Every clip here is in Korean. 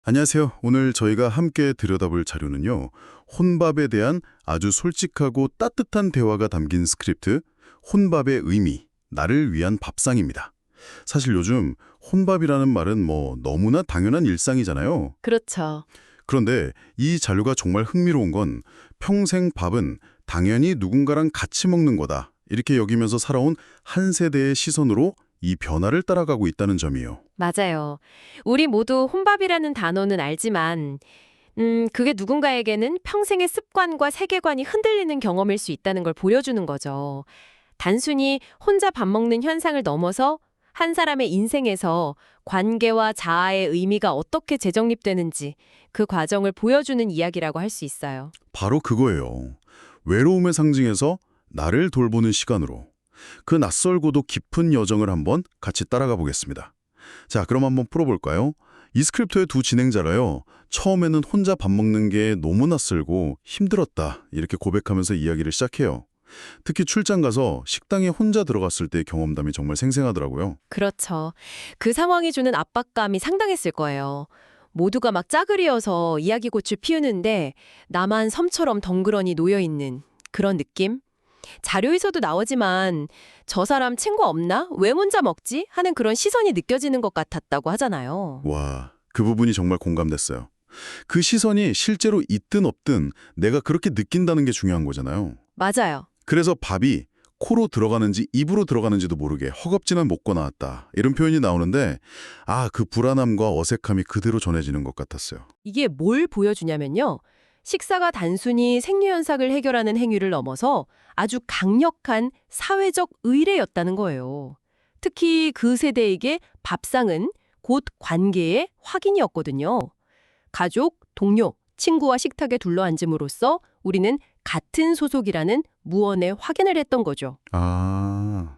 안녕하세요. 오늘 저희가 함께 들여다볼 자료는요. 혼밥에 대한 아주 솔직하고 따뜻한 대화가 담긴 스크립트, 혼밥의 의미, 나를 위한 밥상입니다. 사실 요즘 혼밥이라는 말은 너무나 당연한 일상이잖아요. 그렇죠. 그런데 이 자료가 정말 흥미로운 건 평생 밥은 당연히 누군가랑 같이 먹는 거다. 이렇게 여기면서 살아온 한 세대의 시선으로 이 변화를 따라가고 있다는 점이에요. 맞아요. 우리 모두 혼밥이라는 단어는 알지만, 그게 누군가에게는 평생의 습관과 세계관이 흔들리는 경험일 수 있다는 걸 보여주는 거죠. 단순히 혼자 밥 먹는 현상을 넘어서 한 사람의 인생에서 관계와 자아의 의미가 어떻게 재정립되는지 그 과정을 보여주는 이야기라고 할 수 있어요. 바로 그거예요. 외로움의 상징에서 나를 돌보는 시간으로 그 낯설고도 깊은 여정을 한번 같이 따라가 보겠습니다. 자, 그럼 한번 풀어볼까요? 이 스크립트의 두 진행자가요. 처음에는 혼자 밥 먹는 게 너무 낯설고 힘들었다 이렇게 고백하면서 이야기를 시작해요. 특히 출장 가서 식당에 혼자 들어갔을 때 경험담이 정말 생생하더라고요. 그렇죠. 그 상황이 주는 압박감이 상당했을 거예요. 모두가 막 짜그리어서 이야기꽃을 피우는데 나만 섬처럼 덩그러니 놓여있는 그런 느낌? 자료에서도 나오지만 저 사람 친구 없나? 왜 혼자 먹지? 하는 그런 시선이 느껴지는 것 같았다고 하잖아요. 와, 그 부분이 정말 공감됐어요. 그 시선이 실제로 있든 없든 내가 그렇게 느낀다는 게 중요한 거잖아요. 맞아요. 그래서 밥이 코로 들어가는지 입으로 들어가는지도 모르게 허겁지겁 먹고 나왔다. 이런 표현이 나오는데 그 불안함과 어색함이 그대로 전해지는 것 같았어요. 이게 뭘 보여주냐면요. 식사가 단순히 생리현상을 해결하는 행위를 넘어서 아주 강력한 사회적 의례였다는 거예요. 특히 그 세대에게 밥상은 곧 관계의 확인이었거든요. 가족, 동료, 친구와 식탁에 둘러앉음으로써 우리는 같은 소속이라는 무언의 확인을 했던 거죠.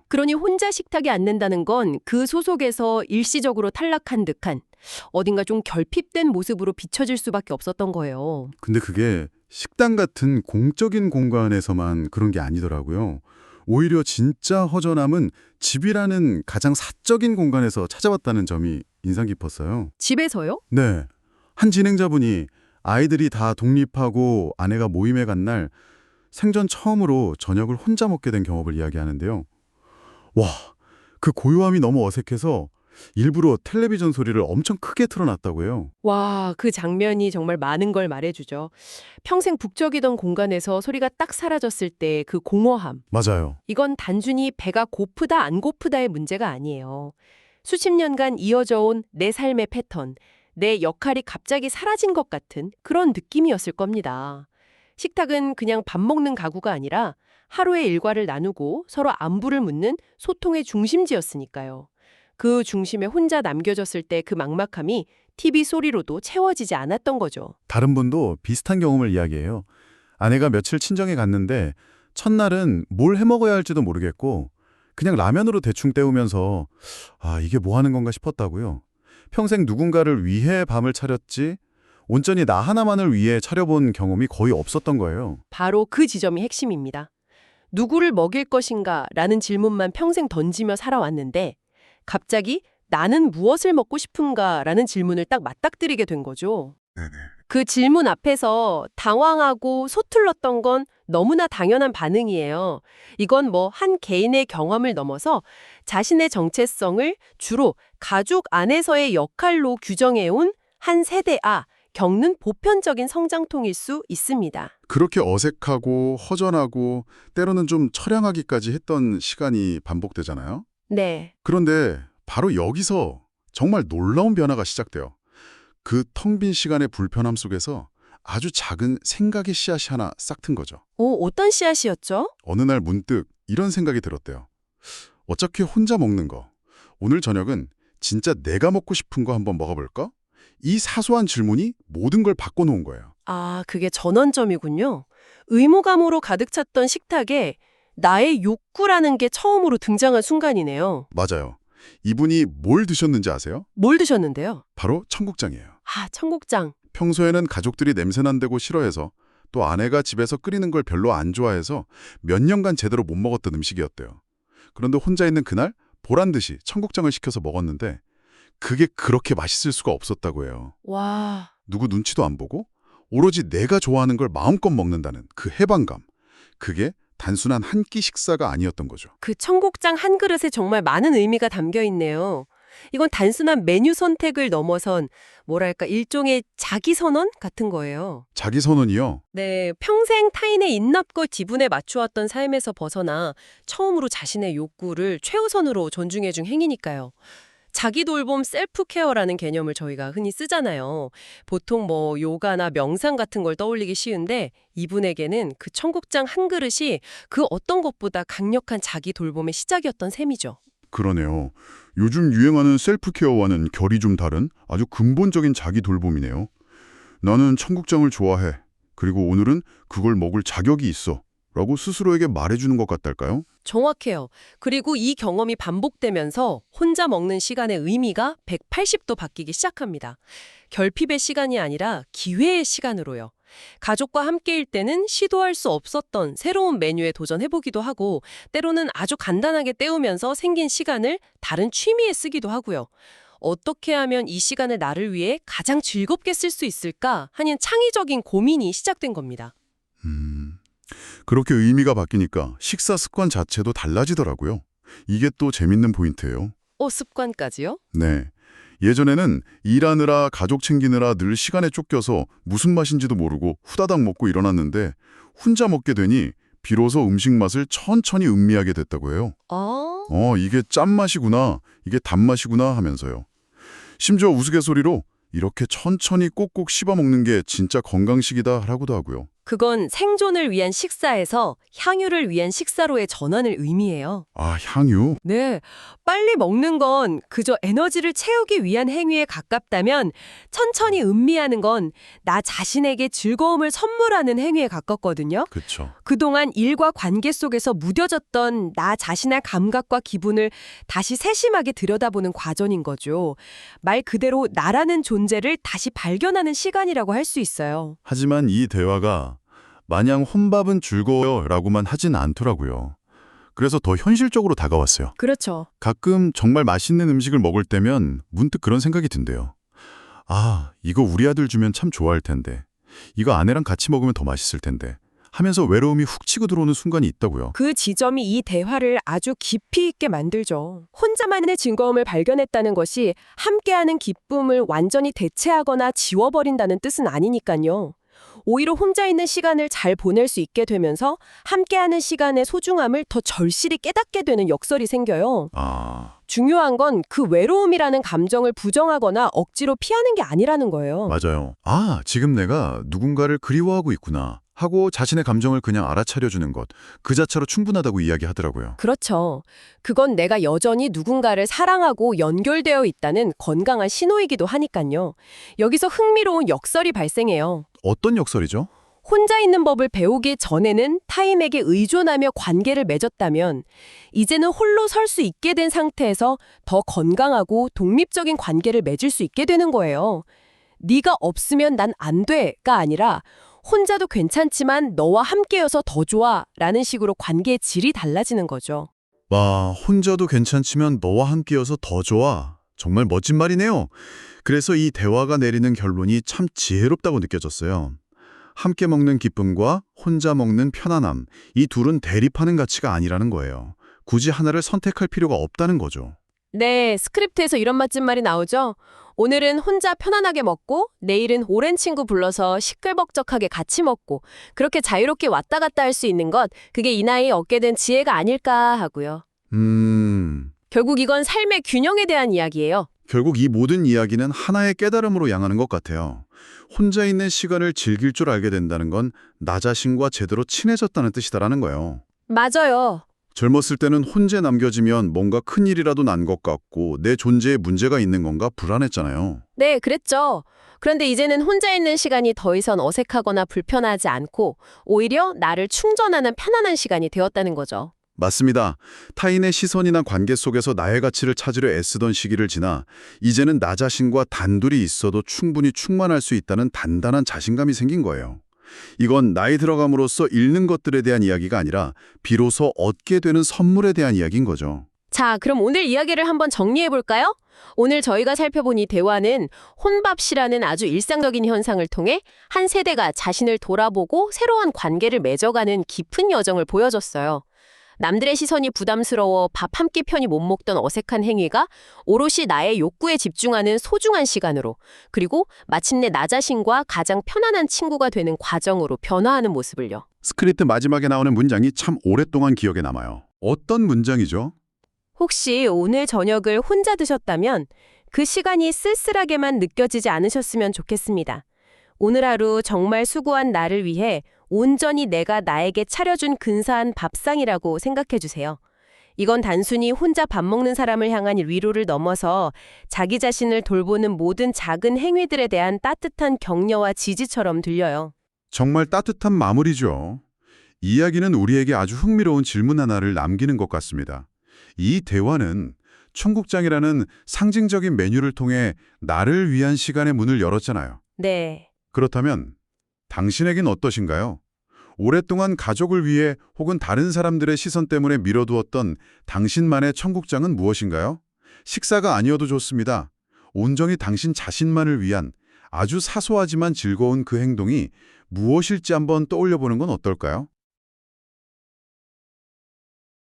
그러니 혼자 식탁에 앉는다는 건 그 소속에서 일시적으로 탈락한 듯한 어딘가 좀 결핍된 모습으로 비춰질 수밖에 없었던 거예요. 근데 그게 식당 같은 공적인 공간에서만 그런 게 아니더라고요. 오히려 진짜 허전함은 집이라는 가장 사적인 공간에서 찾아왔다는 점이 인상 깊었어요. 집에서요? 네. 한 진행자분이 아이들이 다 독립하고 아내가 모임에 간 날 생전 처음으로 저녁을 혼자 먹게 된 경험을 이야기하는데요. 와, 그 고요함이 너무 어색해서 일부러 텔레비전 소리를 엄청 크게 틀어놨다고 해요. 와, 그 장면이 정말 많은 걸 말해주죠. 평생 북적이던 공간에서 소리가 딱 사라졌을 때 그 공허함. 맞아요. 이건 단순히 배가 고프다 안 고프다의 문제가 아니에요. 수십 년간 이어져 온 내 삶의 패턴, 내 역할이 갑자기 사라진 것 같은 그런 느낌이었을 겁니다. 식탁은 그냥 밥 먹는 가구가 아니라 하루의 일과를 나누고 서로 안부를 묻는 소통의 중심지였으니까요. 그 중심에 혼자 남겨졌을 때 그 막막함이 TV 소리로도 채워지지 않았던 거죠. 다른 분도 비슷한 경험을 이야기해요. 아내가 며칠 친정에 갔는데 첫날은 뭘 해먹어야 할지도 모르겠고 그냥 라면으로 대충 때우면서 이게 뭐 하는 건가 싶었다고요. 평생 누군가를 위해 밤을 차렸지 온전히 나 하나만을 위해 차려본 경험이 거의 없었던 거예요. 바로 그 지점이 핵심입니다. 누구를 먹일 것인가 라는 질문만 평생 던지며 살아왔는데 갑자기 나는 무엇을 먹고 싶은가 라는 질문을 딱 맞닥뜨리게 된 거죠. 네네. 그 질문 앞에서 당황하고 소툴렀던 건 너무나 당연한 반응이에요. 이건 한 개인의 경험을 넘어서 자신의 정체성을 주로 가족 안에서의 역할로 규정해온 한 세대아 겪는 보편적인 성장통일 수 있습니다. 그렇게 어색하고 허전하고 때로는 좀 처량하기까지 했던 시간이 반복되잖아요. 네. 그런데 바로 여기서 정말 놀라운 변화가 시작돼요. 그 텅 빈 시간의 불편함 속에서 아주 작은 생각의 씨앗이 하나 싹 튼 거죠. 어떤 씨앗이었죠? 어느 날 문득 이런 생각이 들었대요. 어차피 혼자 먹는 거. 오늘 저녁은 진짜 내가 먹고 싶은 거 한번 먹어볼까? 이 사소한 질문이 모든 걸 바꿔놓은 거예요. 그게 전환점이군요. 의무감으로 가득 찼던 식탁에 나의 욕구라는 게 처음으로 등장한 순간이네요. 맞아요. 이분이 뭘 드셨는지 아세요? 뭘 드셨는데요? 바로 청국장이에요. 청국장. 평소에는 가족들이 냄새난다고 싫어해서 또 아내가 집에서 끓이는 걸 별로 안 좋아해서 몇 년간 제대로 못 먹었던 음식이었대요. 그런데 혼자 있는 그날 보란 듯이 청국장을 시켜서 먹었는데 그게 그렇게 맛있을 수가 없었다고 해요. 와, 누구 눈치도 안 보고 오로지 내가 좋아하는 걸 마음껏 먹는다는 그 해방감. 그게 단순한 한 끼 식사가 아니었던 거죠. 그 청국장 한 그릇에 정말 많은 의미가 담겨 있네요. 이건 단순한 메뉴 선택을 넘어선 뭐랄까 일종의 자기 선언 같은 거예요. 자기 선언이요. 네, 평생 타인의 인납과 기분에 맞추었던 삶에서 벗어나 처음으로 자신의 욕구를 최우선으로 존중해준 행위니까요. 자기 돌봄 셀프 케어라는 개념을 저희가 흔히 쓰잖아요. 보통 뭐 요가나 명상 같은 걸 떠올리기 쉬운데 이분에게는 그 청국장 한 그릇이 그 어떤 것보다 강력한 자기 돌봄의 시작이었던 셈이죠. 그러네요. 요즘 유행하는 셀프케어와는 결이 좀 다른 아주 근본적인 자기 돌봄이네요. 나는 청국장을 좋아해. 그리고 오늘은 그걸 먹을 자격이 있어. 라고 스스로에게 말해주는 것 같달까요? 정확해요. 그리고 이 경험이 반복되면서 혼자 먹는 시간의 의미가 180도 바뀌기 시작합니다. 결핍의 시간이 아니라 기회의 시간으로요. 가족과 함께일 때는 시도할 수 없었던 새로운 메뉴에 도전해보기도 하고 때로는 아주 간단하게 때우면서 생긴 시간을 다른 취미에 쓰기도 하고요. 어떻게 하면 이 시간을 나를 위해 가장 즐겁게 쓸 수 있을까 하는 창의적인 고민이 시작된 겁니다. 그렇게 의미가 바뀌니까 식사 습관 자체도 달라지더라고요. 이게 또 재밌는 포인트예요. 습관까지요? 네. 예전에는 일하느라 가족 챙기느라 늘 시간에 쫓겨서 무슨 맛인지도 모르고 후다닥 먹고 일어났는데 혼자 먹게 되니 비로소 음식 맛을 천천히 음미하게 됐다고 해요. 이게 짠맛이구나, 이게 단맛이구나 하면서요. 심지어 우스갯소리로 이렇게 천천히 꼭꼭 씹어 먹는 게 진짜 건강식이다 라고도 하고요. 그건 생존을 위한 식사에서 향유를 위한 식사로의 전환을 의미해요. 아, 향유? 네, 빨리 먹는 건 그저 에너지를 채우기 위한 행위에 가깝다면 천천히 음미하는 건 나 자신에게 즐거움을 선물하는 행위에 가깝거든요. 그쵸. 그동안 일과 관계 속에서 무뎌졌던 나 자신의 감각과 기분을 다시 세심하게 들여다보는 과정인 거죠. 말 그대로 나라는 존재를 다시 발견하는 시간이라고 할 수 있어요. 하지만 이 대화가 마냥 혼밥은 즐거워요 라고만 하진 않더라고요. 그래서 더 현실적으로 다가왔어요. 그렇죠. 가끔 정말 맛있는 음식을 먹을 때면 문득 그런 생각이 든대요. 아, 이거 우리 아들 주면 참 좋아할 텐데. 이거 아내랑 같이 먹으면 더 맛있을 텐데. 하면서 외로움이 훅 치고 들어오는 순간이 있다고요. 그 지점이 이 대화를 아주 깊이 있게 만들죠. 혼자만의 즐거움을 발견했다는 것이 함께하는 기쁨을 완전히 대체하거나 지워버린다는 뜻은 아니니까요. 오히려 혼자 있는 시간을 잘 보낼 수 있게 되면서 함께하는 시간의 소중함을 더 절실히 깨닫게 되는 역설이 생겨요. 중요한 건 그 외로움이라는 감정을 부정하거나 억지로 피하는 게 아니라는 거예요. 맞아요. 아, 지금 내가 누군가를 그리워하고 있구나 하고 자신의 감정을 그냥 알아차려주는 것, 그 자체로 충분하다고 이야기하더라고요. 그렇죠. 그건 내가 여전히 누군가를 사랑하고 연결되어 있다는 건강한 신호이기도 하니까요. 여기서 흥미로운 역설이 발생해요. 어떤 역설이죠? 혼자 있는 법을 배우기 전에는 타인에게 의존하며 관계를 맺었다면 이제는 홀로 설 수 있게 된 상태에서 더 건강하고 독립적인 관계를 맺을 수 있게 되는 거예요. 네가 없으면 난 안 돼가 아니라 혼자도 괜찮지만 너와 함께여서 더 좋아 라는 식으로 관계의 질이 달라지는 거죠. 와, 혼자도 괜찮지만 너와 함께여서 더 좋아. 정말 멋진 말이네요. 그래서 이 대화가 내리는 결론이 참 지혜롭다고 느껴졌어요. 함께 먹는 기쁨과 혼자 먹는 편안함, 이 둘은 대립하는 가치가 아니라는 거예요. 굳이 하나를 선택할 필요가 없다는 거죠. 네, 스크립트에서 이런 맛집말이 나오죠. 오늘은 혼자 편안하게 먹고 내일은 오랜 친구 불러서 시끌벅적하게 같이 먹고 그렇게 자유롭게 왔다 갔다 할 수 있는 것, 그게 이 나이에 얻게 된 지혜가 아닐까 하고요. 결국 이건 삶의 균형에 대한 이야기예요. 결국 이 모든 이야기는 하나의 깨달음으로 향하는 것 같아요. 혼자 있는 시간을 즐길 줄 알게 된다는 건 나 자신과 제대로 친해졌다는 뜻이다라는 거예요. 맞아요. 젊었을 때는 혼자 남겨지면 뭔가 큰일이라도 난 것 같고 내 존재에 문제가 있는 건가 불안했잖아요. 네, 그랬죠. 그런데 이제는 혼자 있는 시간이 더 이상 어색하거나 불편하지 않고 오히려 나를 충전하는 편안한 시간이 되었다는 거죠. 맞습니다. 타인의 시선이나 관계 속에서 나의 가치를 찾으려 애쓰던 시기를 지나 이제는 나 자신과 단둘이 있어도 충분히 충만할 수 있다는 단단한 자신감이 생긴 거예요. 이건 나이 들어감으로써 잃는 것들에 대한 이야기가 아니라 비로소 얻게 되는 선물에 대한 이야기인 거죠. 자, 그럼 오늘 이야기를 한번 정리해 볼까요? 오늘 저희가 살펴본 이 대화는 혼밥이라는 아주 일상적인 현상을 통해 한 세대가 자신을 돌아보고 새로운 관계를 맺어가는 깊은 여정을 보여줬어요. 남들의 시선이 부담스러워 밥 한 끼 편히 못 먹던 어색한 행위가 오롯이 나의 욕구에 집중하는 소중한 시간으로, 그리고 마침내 나 자신과 가장 편안한 친구가 되는 과정으로 변화하는 모습을요. 스크립트 마지막에 나오는 문장이 참 오랫동안 기억에 남아요. 어떤 문장이죠? 혹시 오늘 저녁을 혼자 드셨다면 그 시간이 쓸쓸하게만 느껴지지 않으셨으면 좋겠습니다. 오늘 하루 정말 수고한 나를 위해 온전히 내가 나에게 차려준 근사한 밥상이라고 생각해 주세요. 이건 단순히 혼자 밥 먹는 사람을 향한 위로를 넘어서 자기 자신을 돌보는 모든 작은 행위들에 대한 따뜻한 격려와 지지처럼 들려요. 정말 따뜻한 마무리죠. 이야기는 우리에게 아주 흥미로운 질문 하나를 남기는 것 같습니다. 이 대화는 청국장이라는 상징적인 메뉴를 통해 나를 위한 시간의 문을 열었잖아요. 네. 그렇다면 당신에겐 어떠신가요? 오랫동안 가족을 위해 혹은 다른 사람들의 시선 때문에 미뤄두었던 당신만의 청국장은 무엇인가요? 식사가 아니어도 좋습니다. 온전히 당신 자신만을 위한 아주 사소하지만 즐거운 그 행동이 무엇일지 한번 떠올려 보는 건 어떨까요?